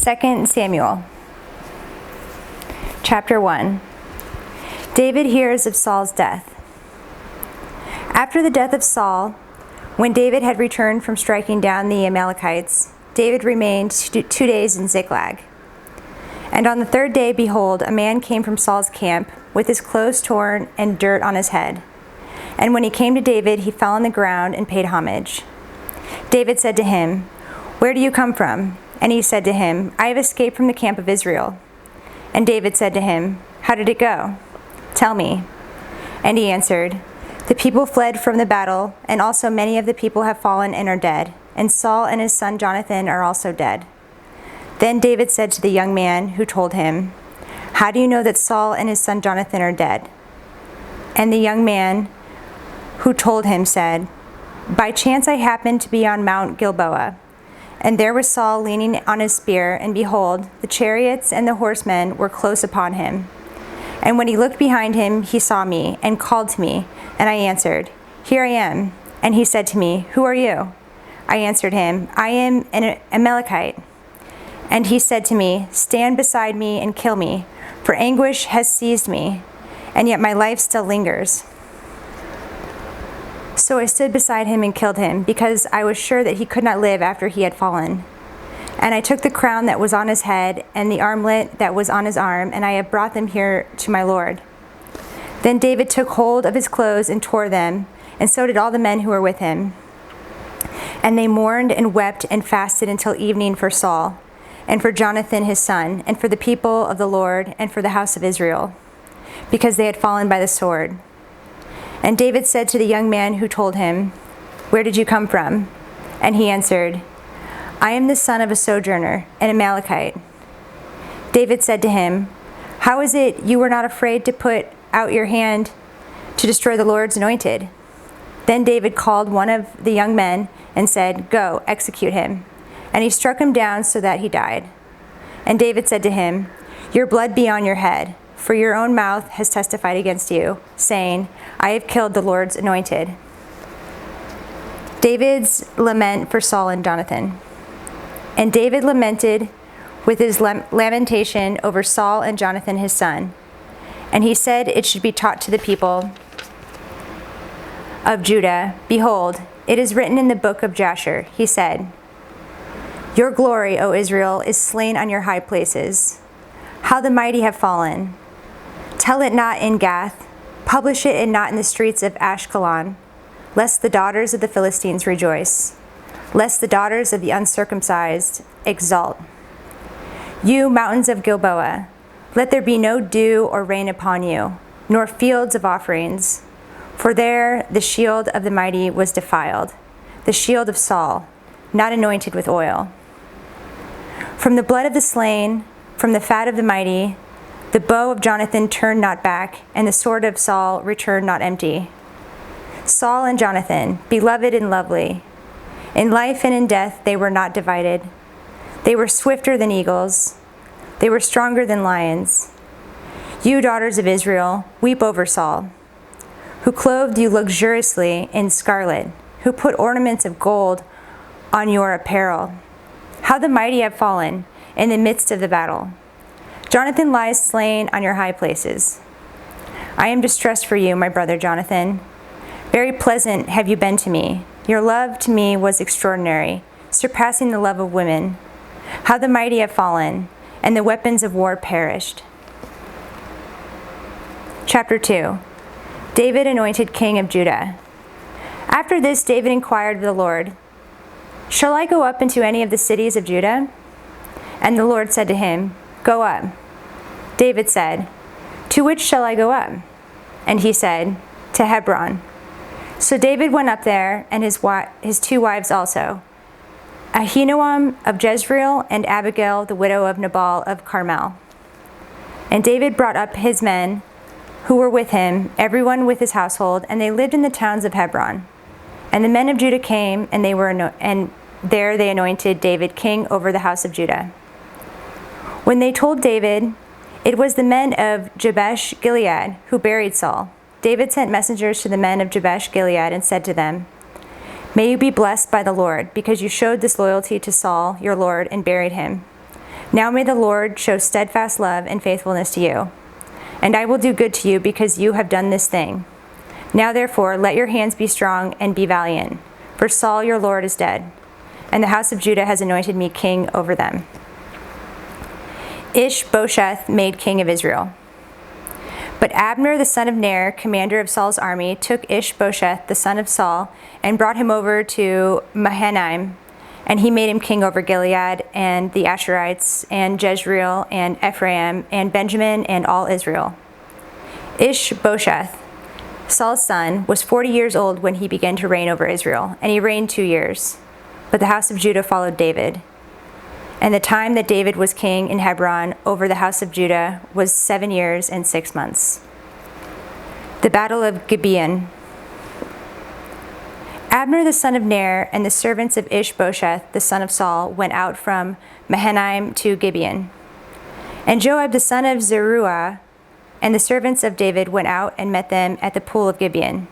2 Samuel, chapter 1. David hears of Saul's death. After the death of Saul, when David had returned from striking down the Amalekites, David remained 2 days in Ziklag. And on the 3rd day, behold, a man came from Saul's camp with his clothes torn and dirt on his head. And when he came to David, he fell on the ground and paid homage. David said to him, "Where do you come from?" And he said to him, "I have escaped from the camp of Israel." And David said to him, "How did it go? Tell me." And he answered, "The people fled from the battle, and also many of the people have fallen and are dead, and Saul and his son Jonathan are also dead." Then David said to the young man who told him, "How do you know that Saul and his son Jonathan are dead?" And the young man who told him said, "By chance I happened to be on Mount Gilboa, and there was Saul leaning on his spear, and behold, the chariots and the horsemen were close upon him. And when he looked behind him, he saw me, and called to me, and I answered, 'Here I am.' And he said to me, 'Who are you?' I answered him, 'I am an Amalekite.' And he said to me, 'Stand beside me and kill me, for anguish has seized me, and yet my life still lingers.' So I stood beside him and killed him, because I was sure that he could not live after he had fallen. And I took the crown that was on his head and the armlet that was on his arm, and I have brought them here to my lord." Then David took hold of his clothes and tore them, and so did all the men who were with him. And they mourned and wept and fasted until evening for Saul, and for Jonathan his son, and for the people of the Lord, and for the house of Israel, because they had fallen by the sword. And David said to the young man who told him, "Where did you come from?" And he answered, "I am the son of a sojourner, an Amalekite." David said to him, "How is it you were not afraid to put out your hand to destroy the Lord's anointed?" Then David called one of the young men and said, "Go, execute him." And he struck him down so that he died. And David said to him, "Your blood be on your head, for your own mouth has testified against you, saying, 'I have killed the Lord's anointed.'" David's lament for Saul and Jonathan. And David lamented with his lamentation over Saul and Jonathan his son. And he said it should be taught to the people of Judah, "Behold, it is written in the book of Jasher," he said, "Your glory, O Israel, is slain on your high places. How the mighty have fallen. Tell it not in Gath, publish it and not in the streets of Ashkelon, lest the daughters of the Philistines rejoice, lest the daughters of the uncircumcised exult. You mountains of Gilboa, let there be no dew or rain upon you, nor fields of offerings, for there the shield of the mighty was defiled, the shield of Saul, not anointed with oil. From the blood of the slain, from the fat of the mighty, the bow of Jonathan turned not back, and the sword of Saul returned not empty. Saul and Jonathan, beloved and lovely, in life and in death they were not divided. They were swifter than eagles. They were stronger than lions. You daughters of Israel, weep over Saul, who clothed you luxuriously in scarlet, who put ornaments of gold on your apparel. How the mighty have fallen in the midst of the battle. Jonathan lies slain on your high places. I am distressed for you, my brother Jonathan. Very pleasant have you been to me. Your love to me was extraordinary, surpassing the love of women. How the mighty have fallen, and the weapons of war perished." Chapter 2. David anointed king of Judah. After this, David inquired of the Lord, "Shall I go up into any of the cities of Judah?" And the Lord said to him, "Go up." David said, "To which shall I go up?" And he said, "To Hebron." So David went up there, and his 2 wives also, Ahinoam of Jezreel and Abigail, the widow of Nabal of Carmel. And David brought up his men who were with him, everyone with his household, and they lived in the towns of Hebron. And the men of Judah came, and there they anointed David king over the house of Judah. When they told David, it was the men of Jabesh Gilead who buried Saul, David sent messengers to the men of Jabesh Gilead and said to them, "May you be blessed by the Lord, because you showed disloyalty to Saul, your lord, and buried him. Now may the Lord show steadfast love and faithfulness to you, and I will do good to you because you have done this thing. Now therefore let your hands be strong and be valiant, for Saul your Lord is dead, and the house of Judah has anointed me king over them." Ish-bosheth made king of Israel. But Abner the son of Ner, commander of Saul's army, took Ish-bosheth the son of Saul and brought him over to Mahanaim, and he made him king over Gilead and the Asherites and Jezreel and Ephraim and Benjamin and all Israel. Ish-bosheth, Saul's son, was 40 years old when he began to reign over Israel, and he reigned 2 years. But the house of Judah followed David. And the time that David was king in Hebron over the house of Judah was 7 years and 6 months. The battle of Gibeon. Abner the son of Ner and the servants of Ish-bosheth the son of Saul went out from Mahanaim to Gibeon. And Joab the son of Zeruiah and the servants of David went out and met them at the pool of Gibeon.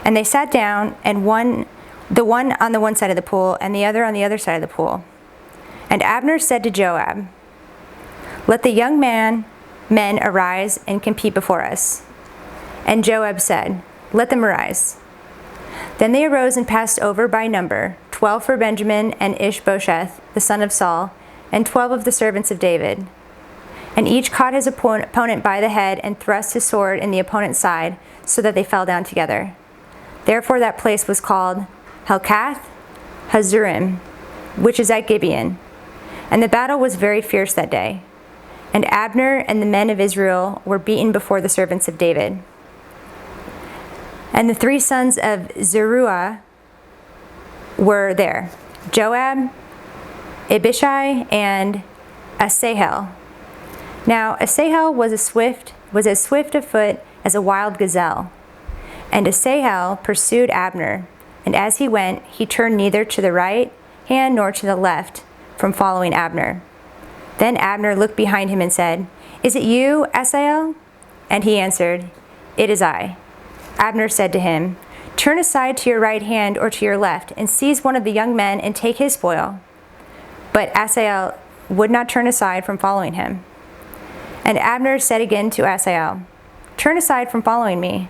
And they sat down, and the one on the one side of the pool and the other on the other side of the pool. And Abner said to Joab, "Let the young men arise and compete before us." And Joab said, "Let them arise." Then they arose and passed over by number, 12 for Benjamin and Ish-bosheth, the son of Saul, and 12 of the servants of David. And each caught his opponent by the head and thrust his sword in the opponent's side, so that they fell down together. Therefore that place was called Helkath Hazurim, which is at Gibeon. And the battle was very fierce that day. And Abner and the men of Israel were beaten before the servants of David. And the 3 sons of Zeruiah were there: Joab, Abishai, and Asahel. Now Asahel was as swift of foot as a wild gazelle. And Asahel pursued Abner, and as he went, he turned neither to the right hand nor to the left from following Abner. Then Abner looked behind him and said, "Is it you, Asahel?" And he answered, "It is I." Abner said to him, "Turn aside to your right hand or to your left, and seize one of the young men and take his spoil." But Asahel would not turn aside from following him. And Abner said again to Asahel, "Turn aside from following me.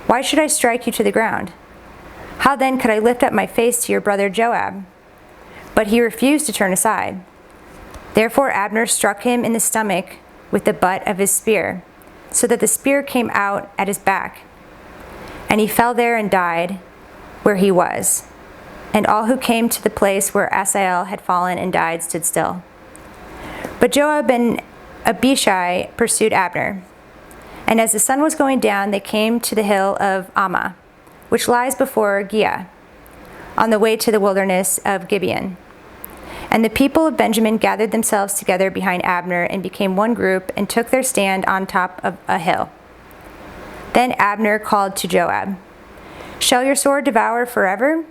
Why should I strike you to the ground? How then could I lift up my face to your brother Joab?" But he refused to turn aside. Therefore Abner struck him in the stomach with the butt of his spear, so that the spear came out at his back. And he fell there and died where he was. And all who came to the place where Asahel had fallen and died stood still. But Joab and Abishai pursued Abner. And as the sun was going down, they came to the hill of Ammah, which lies before Giah, on the way to the wilderness of Gibeon. And the people of Benjamin gathered themselves together behind Abner and became one group and took their stand on top of a hill. Then Abner called to Joab, "Shall your sword devour forever?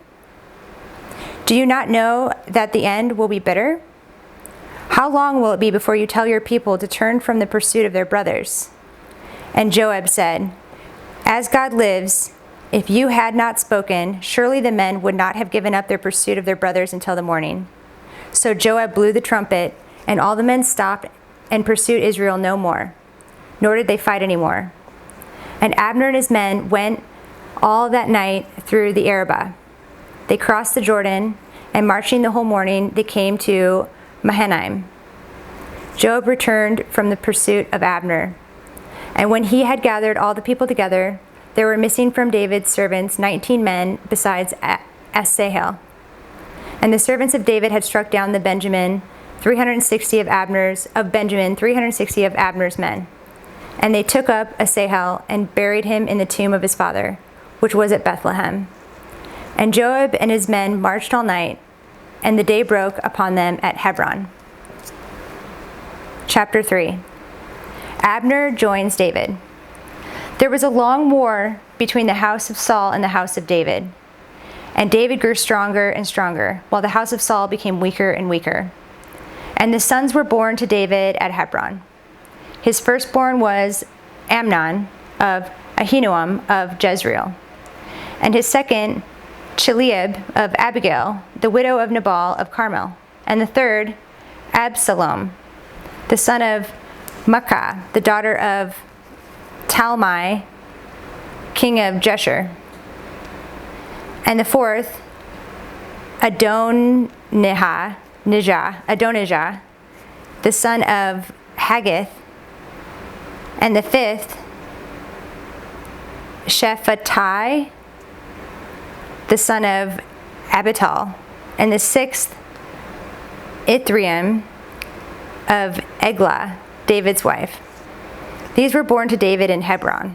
Do you not know that the end will be bitter? How long will it be before you tell your people to turn from the pursuit of their brothers?" And Joab said, "As God lives, if you had not spoken, surely the men would not have given up their pursuit of their brothers until the morning." So Joab blew the trumpet, and all the men stopped and pursued Israel no more, nor did they fight any more. And Abner and his men went all that night through the Arabah. They crossed the Jordan, and marching the whole morning, they came to Mahanaim. Joab returned from the pursuit of Abner. And when he had gathered all the people together, there were missing from David's servants 19 men besides Asahel. And the servants of David had struck down the Benjamin 360 of Abner's men. And they took up Asahel and buried him in the tomb of his father, which was at Bethlehem. And Joab and his men marched all night, and the day broke upon them at Hebron. Chapter 3. Abner joins David. There was a long war between the house of Saul and the house of David. And David grew stronger and stronger, while the house of Saul became weaker and weaker. And the sons were born to David at Hebron. His firstborn was Amnon of Ahinoam of Jezreel. And his second, Chileab of Abigail, the widow of Nabal of Carmel. And the third, Absalom, the son of Maacah, the daughter of Talmai, king of Geshur. And the fourth, Adonijah, the son of Haggith. And the fifth, Shephatai, the son of Abital. And the sixth, Ithream of Eglah, David's wife. These were born to David in Hebron.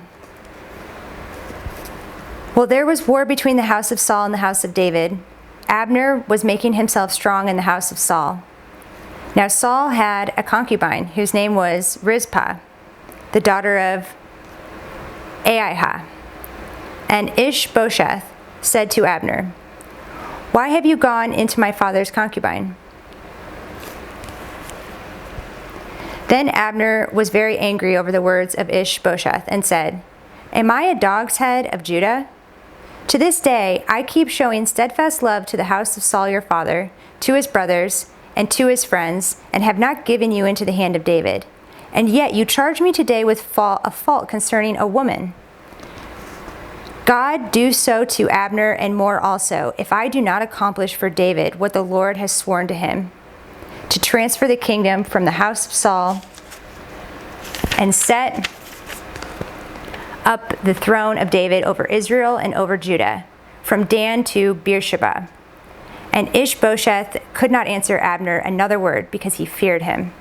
Well, there was war between the house of Saul and the house of David. Abner was making himself strong in the house of Saul. Now Saul had a concubine whose name was Rizpah, the daughter of Aiah. And Ish-bosheth said to Abner, "Why have you gone into my father's concubine?" Then Abner was very angry over the words of Ish-bosheth and said, "Am I a dog's head of Judah? To this day I keep showing steadfast love to the house of Saul your father, to his brothers, and to his friends, and have not given you into the hand of David. And yet you charge me today with a fault concerning a woman. God do so to Abner and more also, if I do not accomplish for David what the Lord has sworn to him, to transfer the kingdom from the house of Saul and set up the throne of David over Israel and over Judah, from Dan to Beersheba." And Ish-bosheth could not answer Abner another word because he feared him.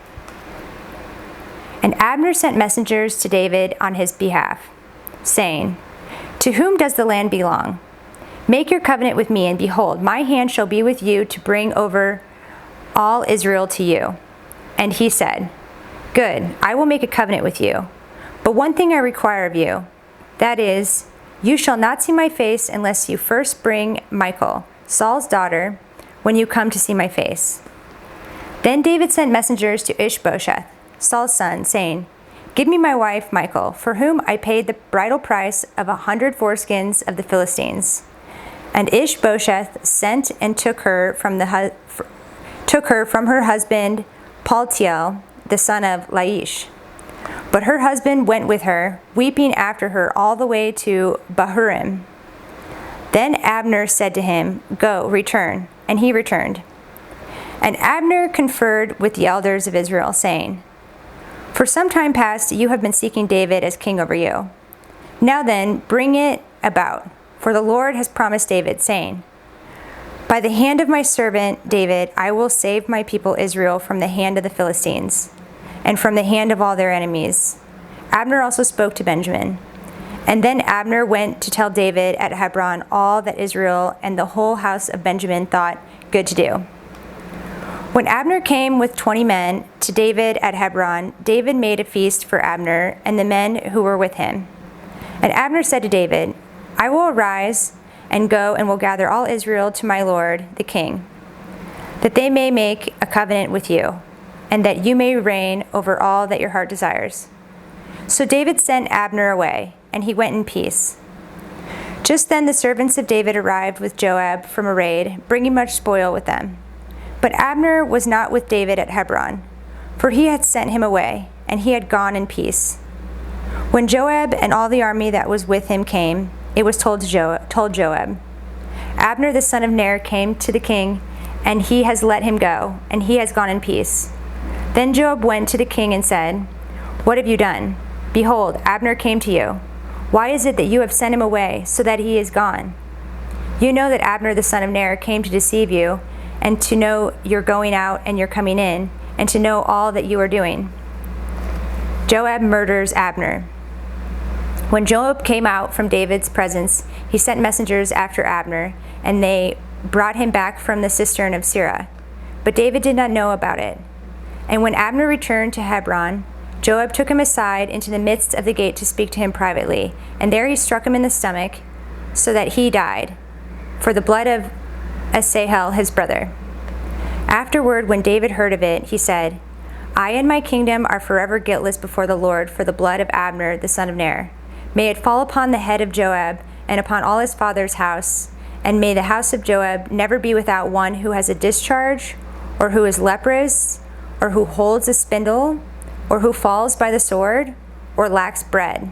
And Abner sent messengers to David on his behalf, saying, "To whom does the land belong? Make your covenant with me, and behold, my hand shall be with you to bring over all Israel to you." And he said, "Good, I will make a covenant with you. But one thing I require of you, that is, you shall not see my face unless you first bring Michal, Saul's daughter, when you come to see my face." Then David sent messengers to Ish-bosheth, Saul's son, saying, "Give me my wife Michal, for whom I paid the bridal price of 100 foreskins of the Philistines." And Ish-bosheth sent and took her from her husband Paltiel, the son of Laish. But her husband went with her, weeping after her all the way to Bahurim. Then Abner said to him, "Go, return." And he returned. And Abner conferred with the elders of Israel, saying, "For some time past you have been seeking David as king over you. Now then, bring it about, for the Lord has promised David, saying, 'By the hand of my servant David I will save my people Israel from the hand of the Philistines, and from the hand of all their enemies.'" Abner also spoke to Benjamin. And then Abner went to tell David at Hebron all that Israel and the whole house of Benjamin thought good to do. When Abner came with 20 men to David at Hebron, David made a feast for Abner and the men who were with him. And Abner said to David, "I will arise and go and will gather all Israel to my lord, the king, that they may make a covenant with you, and that you may reign over all that your heart desires." So David sent Abner away, and he went in peace. Just then the servants of David arrived with Joab from a raid, bringing much spoil with them. But Abner was not with David at Hebron, for he had sent him away, and he had gone in peace. When Joab and all the army that was with him came, it was told Joab, "Abner the son of Ner came to the king, and he has let him go, and he has gone in peace." Then Joab went to the king and said, "What have you done? Behold, Abner came to you. Why is it that you have sent him away, so that he is gone? You know that Abner the son of Ner came to deceive you, and to know your going out and your coming in, and to know all that you are doing." Joab murders Abner. When Joab came out from David's presence, he sent messengers after Abner, and they brought him back from the cistern of Sirah. But David did not know about it. And when Abner returned to Hebron, Joab took him aside into the midst of the gate to speak to him privately, and there he struck him in the stomach, so that he died, for the blood of Asahel his brother. Afterward, when David heard of it, he said, "I and my kingdom are forever guiltless before the Lord for the blood of Abner the son of Ner. May it fall upon the head of Joab and upon all his father's house, and may the house of Joab never be without one who has a discharge, or who is leprous, or who holds a spindle, or who falls by the sword, or lacks bread?"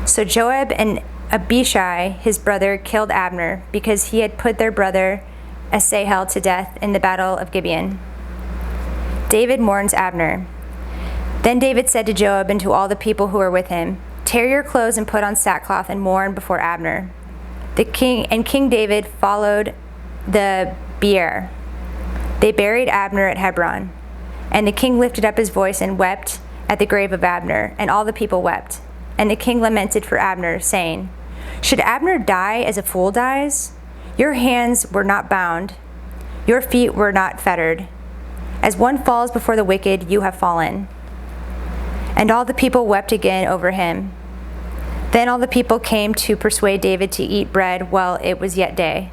So Joab and Abishai, his brother, killed Abner because he had put their brother Asahel to death in the battle of Gibeon. David mourns Abner. Then David said to Joab and to all the people who were with him, "Tear your clothes and put on sackcloth and mourn before Abner." King David followed the bier. They buried Abner at Hebron. And the king lifted up his voice and wept at the grave of Abner, and all the people wept. And the king lamented for Abner, saying, "Should Abner die as a fool dies? Your hands were not bound, your feet were not fettered. As one falls before the wicked, you have fallen." And all the people wept again over him. Then all the people came to persuade David to eat bread while it was yet day.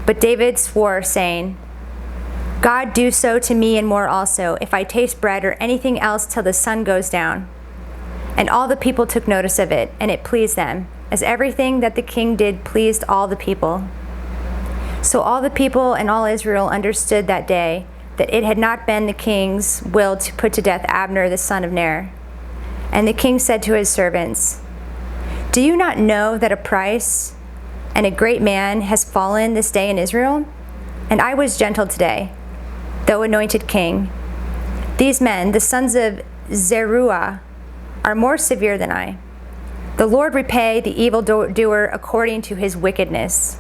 But David swore, saying, "God do so to me and more also, if I taste bread or anything else till the sun goes down." And all the people took notice of it, and it pleased them, as everything that the king did pleased all the people. So all the people and all Israel understood that day that it had not been the king's will to put to death Abner the son of Ner. And the king said to his servants, "Do you not know that a price and a great man has fallen this day in Israel? And I was gentle today, though anointed king. These men, the sons of Zeruiah, are more severe than I. The Lord repay the evildoer according to his wickedness."